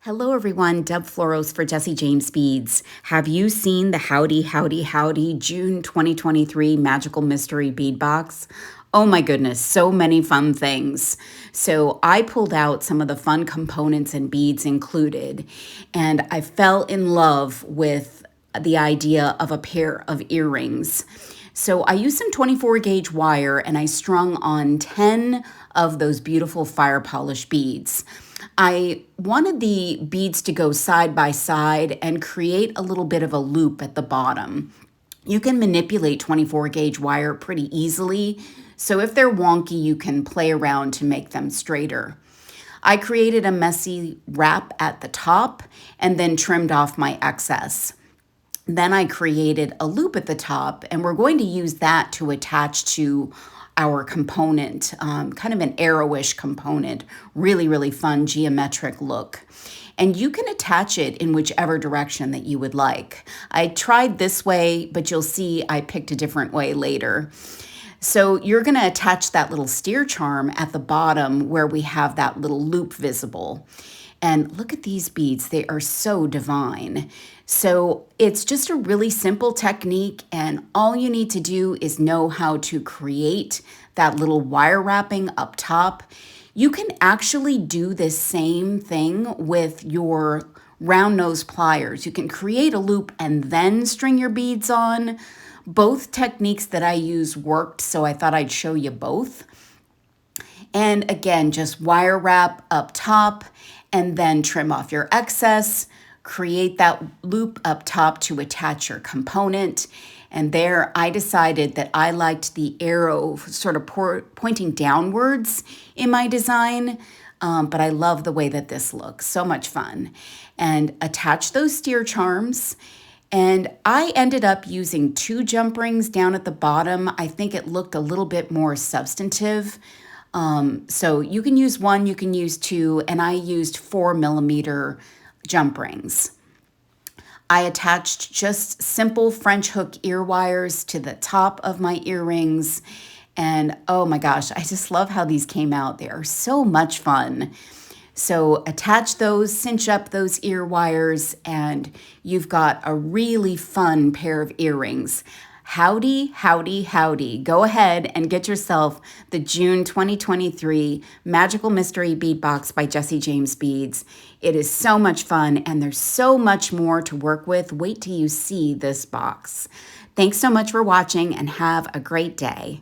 Hello everyone, Deb Floros for Jesse James Beads. Have you seen the Howdy June 2023 Magical Mystery Bead Box? Oh my goodness, so many fun things. So I pulled out some of the fun components and beads included, and I fell in love with the idea of a pair of earrings. So I used some 24 gauge wire and I strung on 10 of those beautiful fire polish beads. I wanted the beads to go side by side and create a little bit of a loop at the bottom. You can manipulate 24 gauge wire pretty easily, so if they're wonky, you can play around to make them straighter. I created a messy wrap at the top and then trimmed off my excess. Then I created a loop at the top, and we're going to use that to attach to our component, kind of an arrowish component, really fun geometric look. And you can attach it in whichever direction that you would like. I tried this way, but you'll see I picked a different way later. So you're going to attach that little steer charm at the bottom where we have that little loop visible. And look at these beads, they are so divine. So it's just a really simple technique, and all you need to do is know how to create that little wire wrapping up top. You can actually do this same thing with your round nose pliers. You can create a loop and then string your beads on. Both techniques that I use worked, so I thought I'd show you both. And again, just wire wrap up top and then trim off your excess, create that loop up top to attach your component. And there I decided that I liked the arrow sort of pointing downwards in my design, but I love the way that this looks, so much fun. And attach those steer charms. And I ended up using 2 jump rings down at the bottom. I think it looked a little bit more substantive. So you can use 1, you can use 2, and I used 4mm jump rings. I attached just simple French hook ear wires to the top of my earrings. And oh my gosh, I just love how these came out. They are so much fun. So attach those, cinch up those ear wires, and you've got a really fun pair of earrings. Howdy. Go ahead and get yourself the June 2023 Magical Mystery Bead Box by Jesse James Beads. It is so much fun, and there's so much more to work with. Wait till you see this box. Thanks so much for watching, and have a great day.